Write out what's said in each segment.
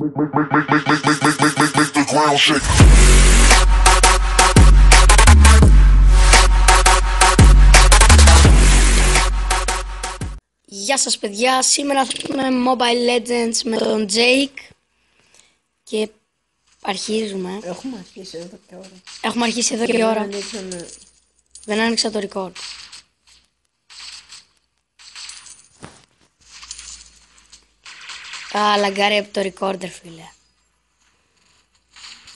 Make the ground shake. Γεια σας παιδιά, σήμερα θα πούμε Mobile Legends με τον Jake και αρχίζουμε. Έχουμε αρχίσει εδώ και ώρα. Έχουμε αρχίσει εδώ και ώρα. Ανοίξαμε... Δεν άνοιξα το record. Α, λαγκάρει από το recorder φίλε.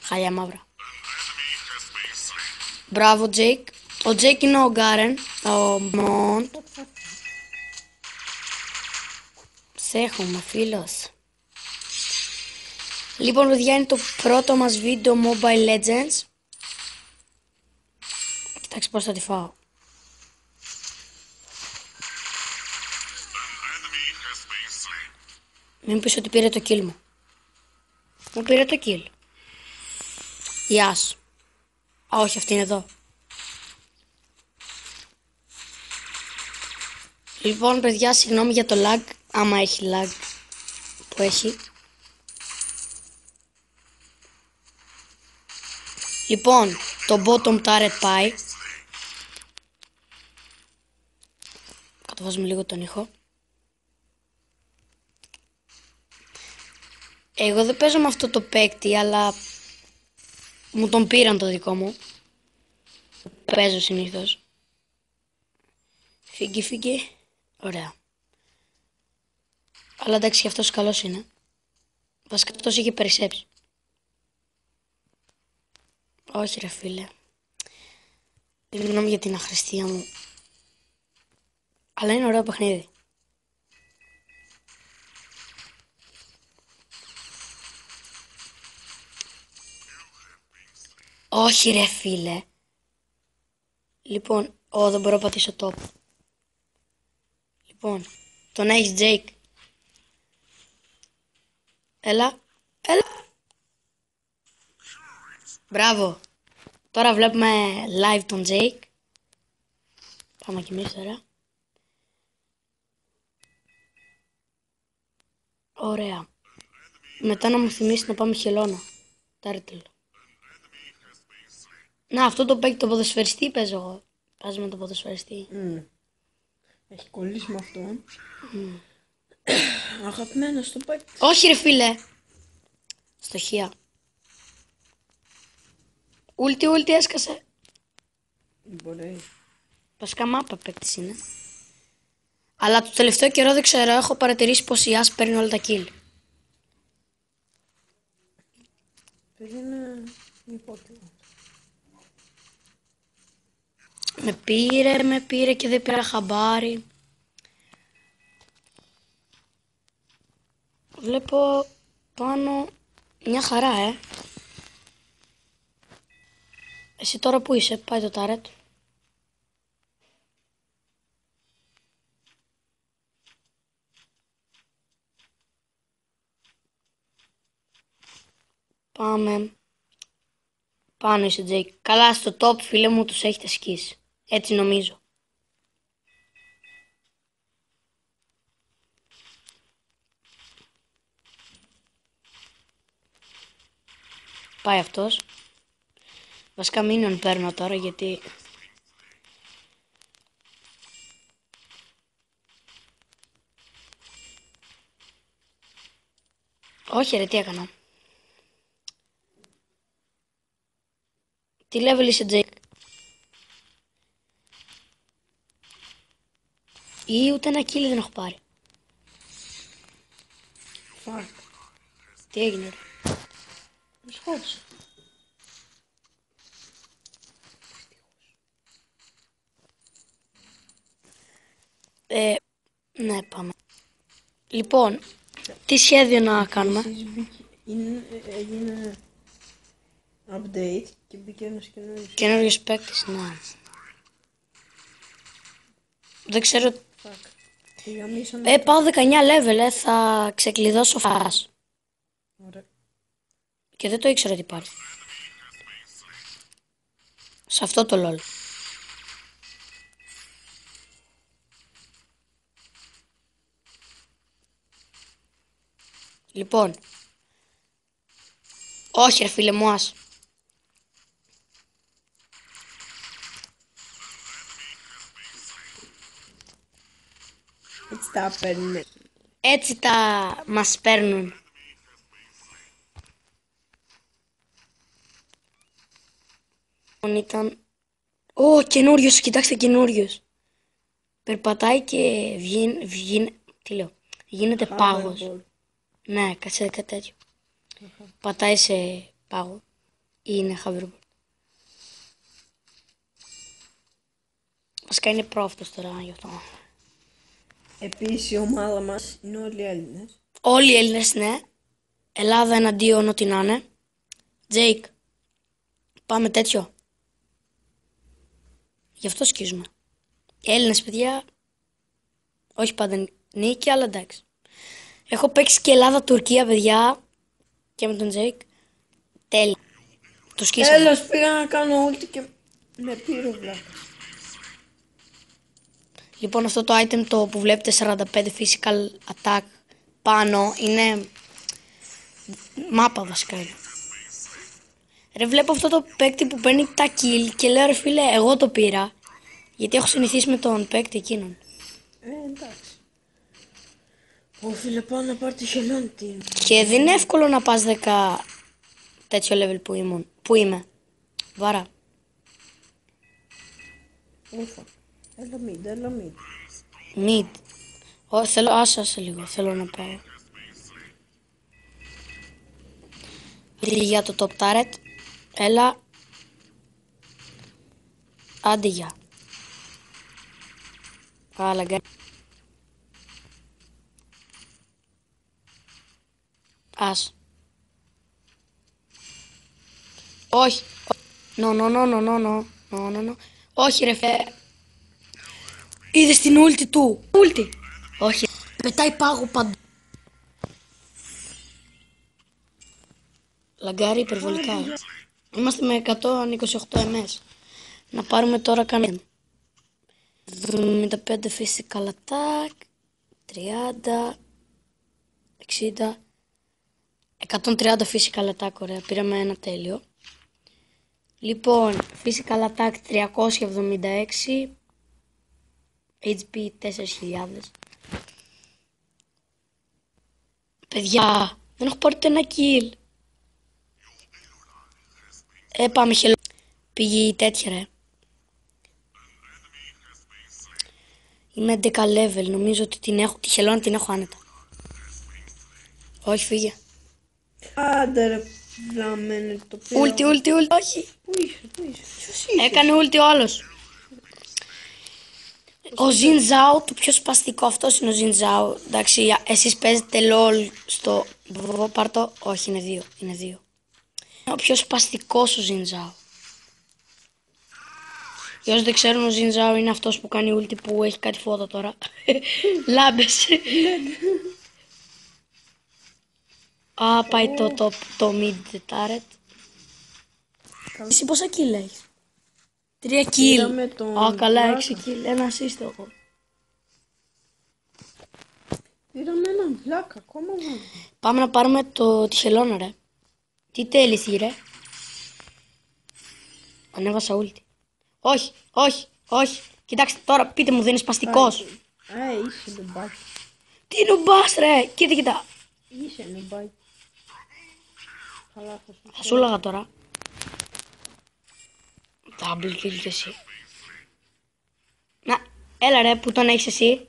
Χάλια μαύρα. Μπράβο Jake. Ο Jake είναι ο Garen, ο Mont. Σε έχουμε φίλος. Λοιπόν παιδιά, είναι το πρώτο μας βίντεο Mobile Legends. Κοιτάξτε πώς θα τη φάω. Μην πεις ότι πήρε το kill μου. Μου πήρε το kill. Γεια σου. Α, όχι, αυτή είναι εδώ. Λοιπόν παιδιά, συγγνώμη για το lag, άμα έχει lag που έχει. Λοιπόν, το bottom turret πάει. Κατεβάζουμε λίγο τον ήχο. Εγώ δεν παίζω με αυτό το παίκτη, αλλά μου τον πήραν το δικό μου. Παίζω συνήθως. Φύγει. Ωραία. Αλλά εντάξει, και αυτός καλός είναι. Βασικά αυτός είχε περισσέψει. Όχι ρε φίλε. Συγγνώμη για την αχρηστία μου. Αλλά είναι ωραίο παιχνίδι. Όχι ρε φίλε. Λοιπόν, δεν μπορώ να πατήσω top. Λοιπόν, τον έχεις Jake. Έλα. Μπράβο. Τώρα βλέπουμε live τον Jake. Πάμε κι εμείς τώρα. Ωραία. Μετά να μου θυμίσει να πάμε χελώνα. Τάρτελ. Να, αυτό το παίκει το ποδοσφαιριστή παίζω εγώ. Παίζω με το ποδοσφαιριστή. Έχει κολλήσει με αυτόν. Αγαπημένος το παίκτη. Όχι ρε φίλε. Στοχεία. Ούλτι έσκασε. Μπορεί. Βασικά μάπα παίκτης είναι. Αλλά το τελευταίο καιρό δεν ξέρω, έχω παρατηρήσει πως η Άς παίρνει όλα τα kill. Παιδί είναι υπότιμο. Με πήρε και δεν πήρα χαμπάρι. Βλέπω πάνω μια χαρά Εσύ τώρα που είσαι, πάει το τάρετ. Πάμε. Πάνω είσαι Jake. Καλά στο top φίλε μου τους έχετε σκίσει. Έτσι νομίζω. Πάει αυτός. Βασικά μίνιον παίρνω τώρα γιατί... Όχι ρε, τι έκανα. Τι level είσαι Jake? Ή ούτε ένα kill δεν έχω πάρει. Fuck. Τι έγινε ρε? Με σκότωσε. Ναι, πάμε. Λοιπόν, τι σχέδιο να κάνουμε? Έγινε update και μπήκε ένας Καινούργιος παίκτης, ναι. Δεν ξέρω. Fuck. Πάω 19 level, θα ξεκλειδώσω φας. Ωραία. Και δεν το ήξερα ότι υπάρχει. Σε αυτό το LOL. Λοιπόν, Όχι ρε φίλε μου, ας. Έτσι τα παίρνει. Έτσι τα μας παίρνουν. Ήταν... Ω, καινούριος, κοιτάξτε, καινούριος. Περπατάει και τι λέω, γίνεται πάγος. Hoverboard. Ναι, κάτι τέτοιο. Πατάει σε πάγο. Ή είναι hoverboard. Βασικά είναι προ αυτός τώρα, γι' αυτό. Επίσης η ομάδα μας είναι όλοι Έλληνες. Όλοι οι Έλληνες, ναι. Ελλάδα εναντίον ό,τι να είναι. Τζέικ, πάμε τέτοιο. Γι' αυτό σκίζουμε. Οι Έλληνες, παιδιά, όχι πάντα νίκη, αλλά εντάξει. Έχω παίξει και Ελλάδα-Τουρκία, παιδιά, και με τον Τζέικ. Τέλεια. Το σκίσαμε. Τέλος, πήγα να κάνω ulti και με πήρε ο βλάκας. Λοιπόν, αυτό το item το που βλέπετε 45 physical attack πάνω είναι μάπα βασικά είναι. Ρε, βλέπω αυτό το παίκτη που παίρνει τα kill και λέω ρε φίλε, εγώ το πήρα. Γιατί έχω συνηθίσει με τον παίκτη εκείνον. Εντάξει. Ω φίλε, πάω να πάρω τη χελώνη. Και δεν είναι εύκολο να πας 10 τέτοιο level που είμαι. Βάρα. Ούφα. Έλα mid, έλα mid. Mid. Θέλω, άσα σε λίγο, θέλω να πάω. Για το top turret. Έλα. Άντε για. Άλλα γκάρ. Ας. Όχι. No. Όχι ρε φε. Είδες την ούλτη του. Ούλτη. Όχι. Πετάει πάγο παντού. Λαγκάρει υπερβολικά. Είμαστε με 128 MS. Να πάρουμε τώρα κανένα. 75 physical attack. 30. 60. 130 physical attack, ωραία. Πήραμε ένα τέλειο. Λοιπόν, physical attack 376. HP 4.000. Παιδιά, δεν έχω πάρει ούτε ένα kill. Πάμε χελό. Πήγε τέτοια ρε. Είμαι 11 level, νομίζω ότι την έχω, τη χελώνα την έχω άνετα. Όχι, φύγε. Άντε ρε, βλαμμένε το πήρα. Ούλτι, όχι. Πού είσαι. Ποιος είσαι. Έκανε ούλτι ο άλλος. Ο Ζινζάου, το πιο σπαστικό αυτός είναι ο Ζινζάου. Εντάξει, εσείς παίζετε LOL στο... Πάρτο, όχι, είναι δύο. Ο πιο σπαστικός ο Ζινζάου. Για όσοι δεν ξέρουν, ο Ζινζάου είναι αυτός που κάνει ούλτι που έχει κάτι φώτα τώρα. Λάμπες. Α, πάει το mid turret. Εσύ πόσα kill έχεις? 3 kill. Πήραμε τον Α, καλά, Βλάκα. 6 kill. Ένα assist έχω. Πήραμε έναν βλάκα, ακόμα μόνο. Πάμε να πάρουμε τη χελώνα, ρε. Τι τέλειθη, ρε. Ανέβασα ούλτι. Όχι. Κοιτάξτε τώρα, πείτε μου, δεν είναι σπαστικός. Είσαι νουμπάκι. Τι νουμπάς, ρε. Κοίτα. Είσαι νουμπάκι. Καλά, Θα σου έλεγα τώρα. Double kill κι εσύ. Να, έλα ρε, που τον έχεις εσύ.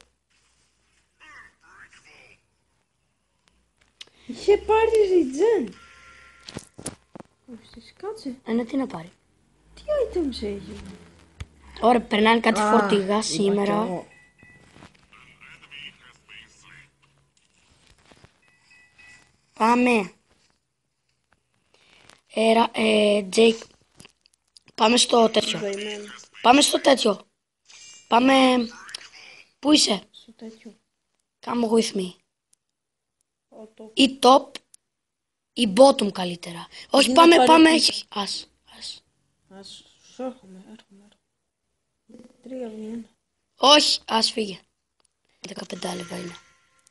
Είχε πάρει ριτζέν. Όχι, κάτσε. Ναι, τι να πάρει. Τι items έχει. Ωραία, περνάνε κάτι φορτηγά σήμερα. Πάμε. Τζέικ. Πάμε στο τέτοιο. Πάμε στο τέτοιο. Πάμε... Πού είσαι? Στο τέτοιο. Come with me. Ή top ή bottom καλύτερα. Όχι, πάμε. Ας. Ας σου έρχομαι. 3-1. Όχι, ας φύγε. 15 λεπτά είναι.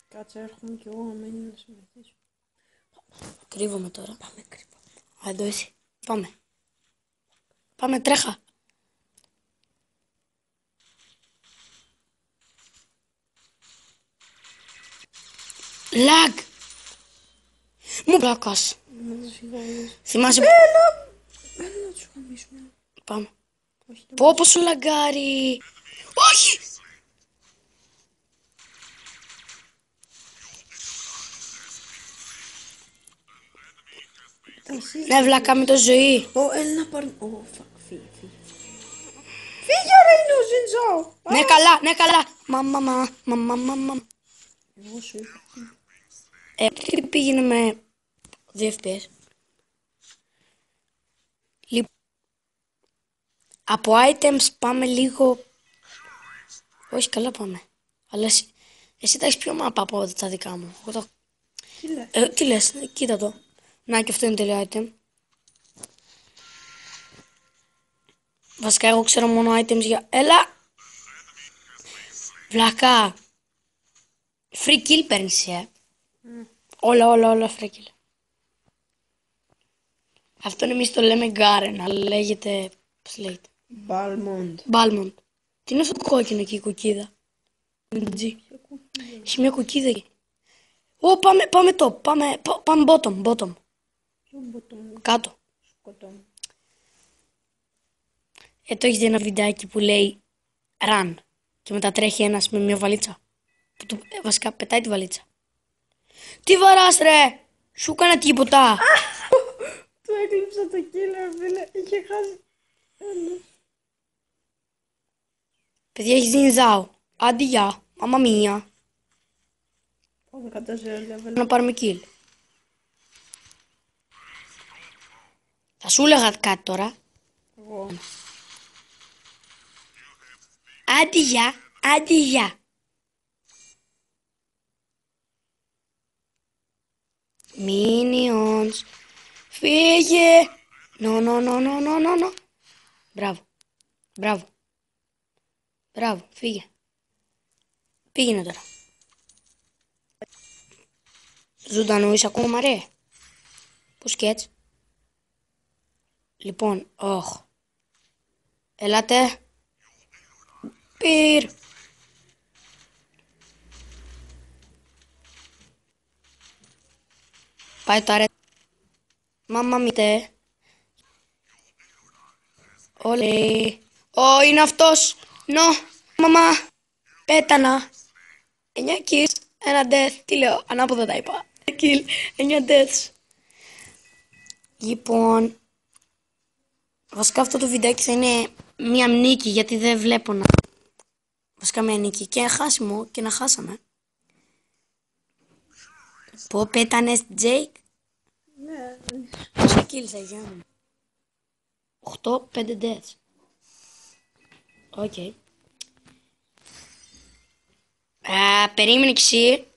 Κάτσε, έρχομαι κι εγώ, άμα είναι να συμμετήσω. Κρύβομαι τώρα. Πάμε κρύβω. Εδώ εσύ. Πάμε. Πάμε, τρέχα. Λαγ. Μου πλάκας. Θυμάσαι... Έλα να τους χαμίσουμε. Πάμε. Όχι, Πω πως σου λαγκάρει. Όχι. εσύ. Ναι, βλάκα με το ζωή. Έλα να πάρει. Fuck, φύγε. Φύγε ρε είναι ο Ζιντζάο. Ναι, καλά, ναι, καλά. Μαμ. Εγώ σου είπα. Τι πήγαινε με 2 FPS. Λοιπόν, από items πάμε λίγο... Όχι, καλά πάμε. Αλλά εσύ τα έχεις πιο μάπα από τα δικά μου. Εγώ τα... Τι λες. Τι λες, κοίτα το. Να, και αυτό είναι τέλειο item. Βασικά εγώ ξέρω μόνο items για... Έλα! Βλακά. Free kill παίρνεις, Όλα free kill. Αυτόν εμείς το λέμε Garen, αλλά λέγεται... Πώς λέγεται? Balmond. Τι είναι αυτό το κόκκινο εκεί, η κουκίδα? Έχει μια κουκίδα εκεί. Πάμε top, πάμε bottom. Κάτω. Το έχεις δει ένα βιντεάκι που λέει run και μετά τρέχει ένας με μια βαλίτσα που του βασικά πετάει τη βαλίτσα. Τι βαράς ρε, σου έκανα τίποτα. Του έκλειψα το killer φίλε, είχε χάσει. Παιδιά, έχεις δει Ζάο. Άντε γεια, μαμά μία. Πάμε κατά σε level. Να πάρουμε kill. Θα σου έλεγα κάτι τώρα. Εγώ. Άντε γεια. Minions. Φύγε. No. Μπράβο, φύγε. Πήγαινε τώρα. Ζωντανό είσαι ακόμα ρε. Πώς και έτσι. Λοιπόν, Ελάτε. Πυρ. Πάει τώρα. Μάμα μήτε. Όλε. Είναι αυτός. Μαμά. Πέτανα. 9 kills. 1 death. Τι λέω, ανάποδα τα είπα. Kill. 9 deaths. Λοιπόν. Βασικά αυτό το βιντεάκι θα είναι μία νίκη, γιατί δεν βλέπω να... Βασικά μία νίκη και χάσιμο και να χάσαμε. Πω πέτανες Τζέικ. Ναι. Πόσα kills θα γίνουν? 8-5 deaths. Οκ. Περίμενε και εσύ.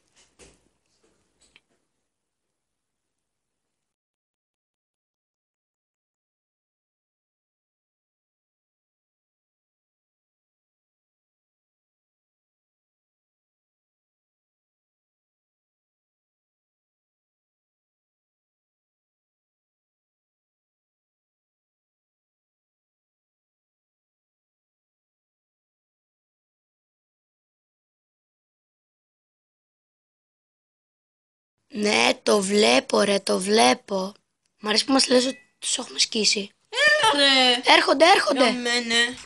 Ναι, το βλέπω ρε, το βλέπω. Μ' αρέσει που μας λες ότι τους έχουμε σκίσει. Έλα ρε. Έρχονται. Μένε.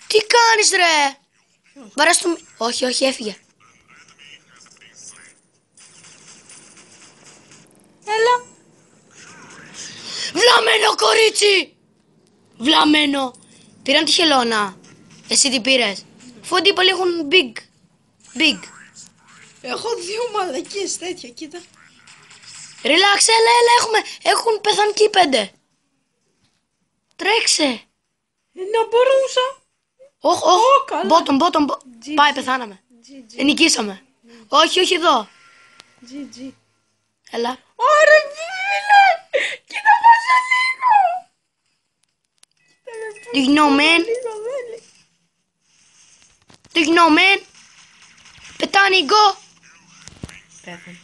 Τι κάνεις ρε. Βαράς το... Όχι, έφυγε. Έλα. Βλαμμένο κορίτσι. Βλαμμένο. Πήραν τη χελώνα. Εσύ τι πήρες? Αφού αντίπαλοι έχουν big. Έχω 2 μαλακίες τέτοια, κοίτα. Relax, έλα, έχουν πεθάνει και οι 5. Τρέξε. Να μπορούσα. Όχι, καλά. bottom. Πάει, πεθάναμε. Νικήσαμε. Όχι εδώ. GG. Έλα. Ωραία φίλε. Κοίτα πόσο λίγο. Do you know, man? Do you know, man? Πετάνει, go. Πέθανε.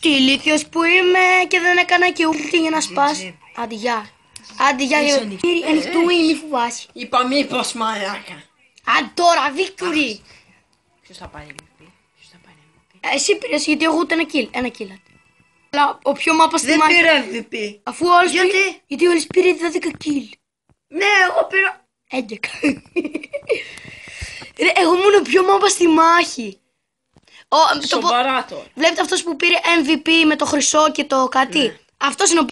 Τι ηλίθιος που είμαι και δεν έκανα και ούτε για να σπάς. Άντε γεια. Άντε γεια. Ανοιχτού ή μη φοβάσαι. Είπα μήπως μαλάκα. Άντε τώρα, Βίκτορη. Ποιος θα πάρει MVP? Ποιος θα πάρει MVP? Εσύ πήρες γιατί εγώ ούτε ένα kill. Ένα kill. Αλλά ο πιο μάπα στη Δεν μάχη. πήρε MVP. Αφού όλος Γιατί? Γιατί όλες πήρε 12 kill. Ναι, εγώ πήρα. 11. Ρε, εγώ ήμουν ο πιο μάπα στη μάχη. Σοβαρά τώρα. Βλέπετε αυτός που πήρε MVP με το χρυσό και το κάτι. Ναι. Αυτός είναι ο...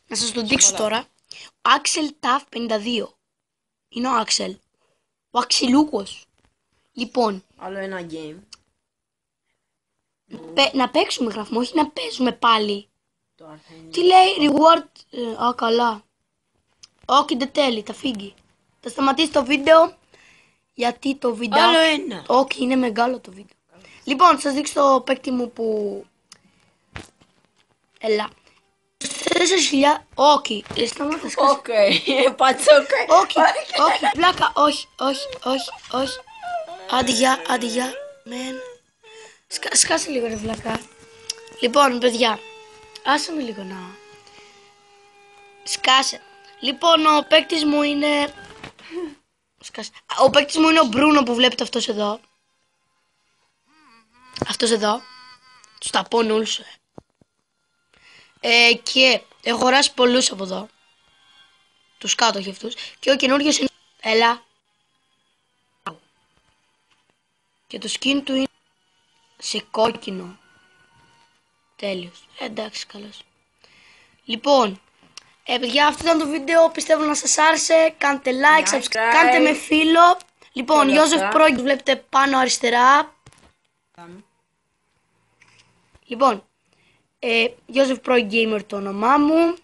Να σας το δείξω τώρα. Ο Axel Taf 52. Είναι ο Axel. Ο Αξιλούκος. Λοιπόν, Άλλο ένα game. να παίξουμε γράφουμε, όχι να παίζουμε πάλι. Τώρα θα είναι. Τι λέει reward. Α, καλά. Όχι, δεν τέλει, θα φύγει. Θα σταματήσει το βίντεο. Γιατί το βίντεο. Άλλο ένα. Όχι, είναι μεγάλο το βίντεο. Λοιπόν, σας δείξω το παίκτη μου που... Έλα. 4.000... Όχι, σταμάτα σκάσε. Οκ, πατσόκα. Όχι, όχι, πλάκα, όχι. Άντε γεια, μεν. Σκάσε λίγο ρε βλάκα. Λοιπόν, παιδιά, άσε με λίγο να... Σκάσε. Λοιπόν, ο παίκτης μου είναι... Σκάσε. Ο παίκτης μου είναι ο Μπρούνο που βλέπετε αυτός εδώ. Αυτός εδώ. Τους ταπώνω όλους. Και έχω αγοράσει πολλούς από εδώ. Τους κάτω και αυτούς. Και ο καινούργιος είναι... Έλα. Και το skin του είναι σε κόκκινο. Τέλειος. Εντάξει, καλώς. Λοιπόν, παιδιά, αυτό ήταν το βίντεο. Πιστεύω να σας άρεσε. Κάντε like, subscribe, κάντε με φίλο. Λοιπόν, Ιώζεφ Pro βλέπετε πάνω αριστερά. Λοιπόν, Ιώζεφ Pro Gamer το όνομά μου.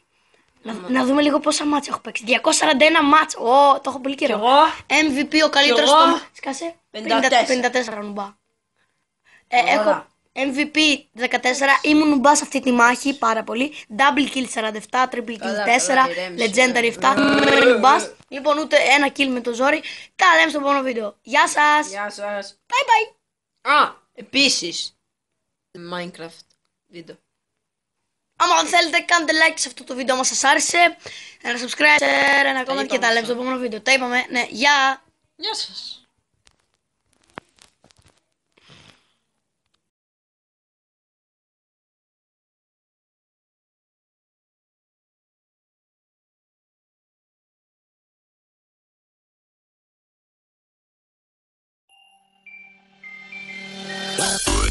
Να δούμε λίγο πόσα μάτσα έχω παίξει. 241 μάτσα. Το έχω πολύ καιρό. MVP ο καλύτερος στο μάτσα. Σκάσε. 54 νουμπά. Έχω MVP 14. Ήμουν νουμπά σε αυτή τη μάχη πάρα πολύ. Double kill 47, triple kill 4, legendary 7. Νουμπάς. Λοιπόν, ούτε ένα kill με το ζόρι. Τα λέμε στο επόμενο βίντεο. Γεια σας. Γεια σας. Bye bye. Α, επίσης. Minecraft βίντεο. Άμα θέλετε κάντε like σε αυτό το βίντεο άμα σας άρεσε. Ένα subscribe, ένα comment και τα λέμε στο επόμενο βίντεο. Τα είπαμε. Ναι, γεια. Γεια σας.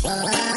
Bye.